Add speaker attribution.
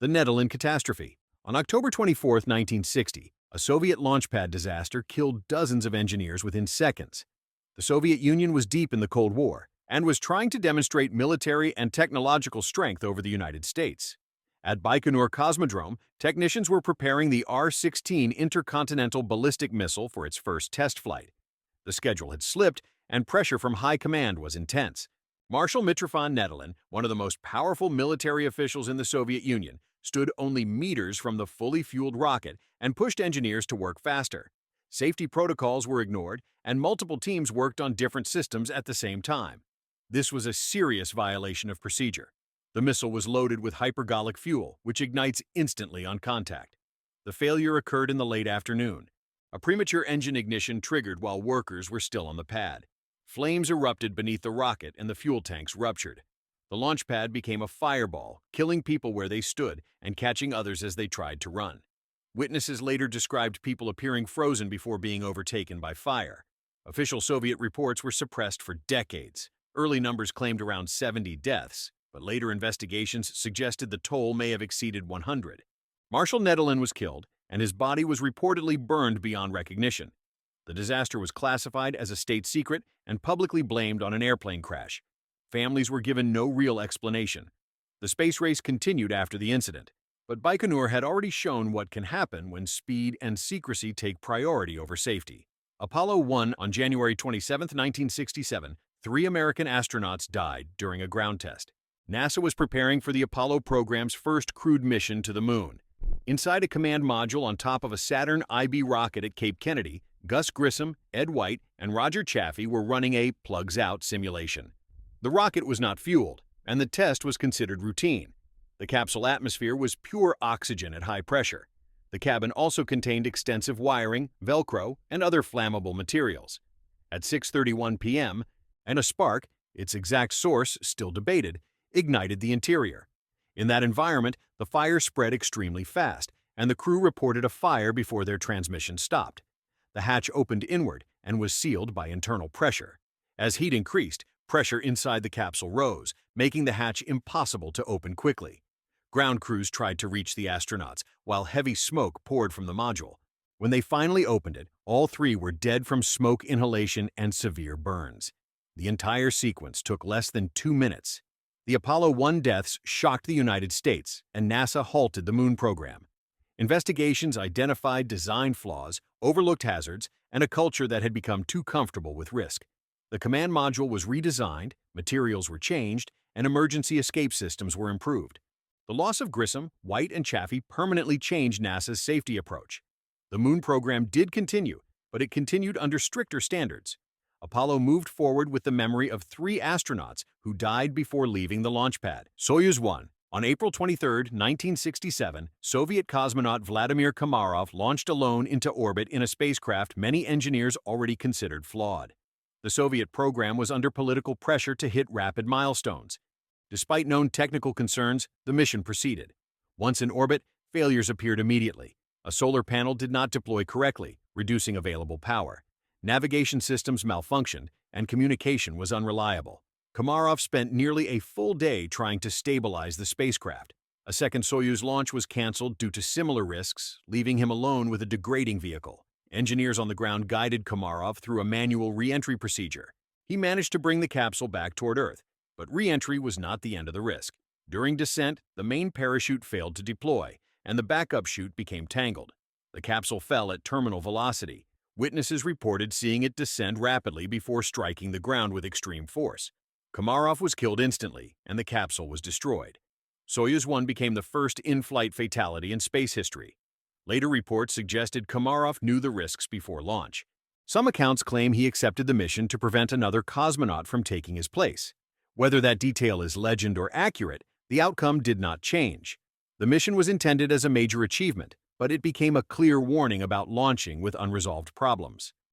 Speaker 1: The Nedelin catastrophe. On October 24, 1960, a Soviet launch pad disaster killed dozens of engineers within seconds. The Soviet Union was deep in the Cold War and was trying to demonstrate military and technological strength over the United States. At Baikonur Cosmodrome, technicians were preparing the R-16 intercontinental ballistic missile for its first test flight. The schedule had slipped, and pressure from high command was intense. Marshal Mitrofan Nedelin, one of the most powerful military officials in the Soviet Union, stood only meters from the fully fueled rocket and pushed engineers to work faster. Safety protocols were ignored, and multiple teams worked on different systems at the same time. This was a serious violation of procedure. The missile was loaded with hypergolic fuel, which ignites instantly on contact. The failure occurred in the late afternoon. A premature engine ignition triggered while workers were still on the pad. Flames erupted beneath the rocket and the fuel tanks ruptured. The launch pad became a fireball, killing people where they stood and catching others as they tried to run. Witnesses later described people appearing frozen before being overtaken by fire. Official Soviet reports were suppressed for decades. Early numbers claimed around 70 deaths, but later investigations suggested the toll may have exceeded 100. Marshal Nedelin was killed, and his body was reportedly burned beyond recognition. The disaster was classified as a state secret and publicly blamed on an airplane crash. Families were given no real explanation. The space race continued after the incident, but Baikonur had already shown what can happen when speed and secrecy take priority over safety. Apollo 1 on January 27, 1967, 3 American astronauts died during a ground test. NASA was preparing for the Apollo program's first crewed mission to the moon. Inside a command module on top of a Saturn IB rocket at Cape Kennedy, Gus Grissom, Ed White, and Roger Chaffee were running a plugs-out simulation. The rocket was not fueled, and the test was considered routine. The capsule atmosphere was pure oxygen at high pressure. The cabin also contained extensive wiring, Velcro, and other flammable materials. At 6:31 p.m., and a spark, its exact source still debated, ignited the interior. In that environment, the fire spread extremely fast, and the crew reported a fire before their transmission stopped. The hatch opened inward and was sealed by internal pressure. As heat increased, pressure inside the capsule rose, making the hatch impossible to open quickly. Ground crews tried to reach the astronauts, while heavy smoke poured from the module. When they finally opened it, all 3 were dead from smoke inhalation and severe burns. The entire sequence took less than 2 minutes. The Apollo 1 deaths shocked the United States, and NASA halted the moon program. Investigations identified design flaws, overlooked hazards, and a culture that had become too comfortable with risk. The command module was redesigned, materials were changed, and emergency escape systems were improved. The loss of Grissom, White, and Chaffee permanently changed NASA's safety approach. The moon program did continue, but it continued under stricter standards. Apollo moved forward with the memory of 3 astronauts who died before leaving the launch pad. Soyuz 1. On April 23, 1967, Soviet cosmonaut Vladimir Komarov launched alone into orbit in a spacecraft many engineers already considered flawed. The Soviet program was under political pressure to hit rapid milestones. Despite known technical concerns, the mission proceeded. Once in orbit, failures appeared immediately. A solar panel did not deploy correctly, reducing available power. Navigation systems malfunctioned, and communication was unreliable. Komarov spent nearly a full day trying to stabilize the spacecraft. A second Soyuz launch was canceled due to similar risks, leaving him alone with a degrading vehicle. Engineers on the ground guided Komarov through a manual re-entry procedure. He managed to bring the capsule back toward Earth, but re-entry was not the end of the risk. During descent, the main parachute failed to deploy, and the backup chute became tangled. The capsule fell at terminal velocity. Witnesses reported seeing it descend rapidly before striking the ground with extreme force. Komarov was killed instantly, and the capsule was destroyed. Soyuz 1 became the first in-flight fatality in space history. Later reports suggested Komarov knew the risks before launch. Some accounts claim he accepted the mission to prevent another cosmonaut from taking his place. Whether that detail is legend or accurate, the outcome did not change. The mission was intended as a major achievement, but it became a clear warning about launching with unresolved problems.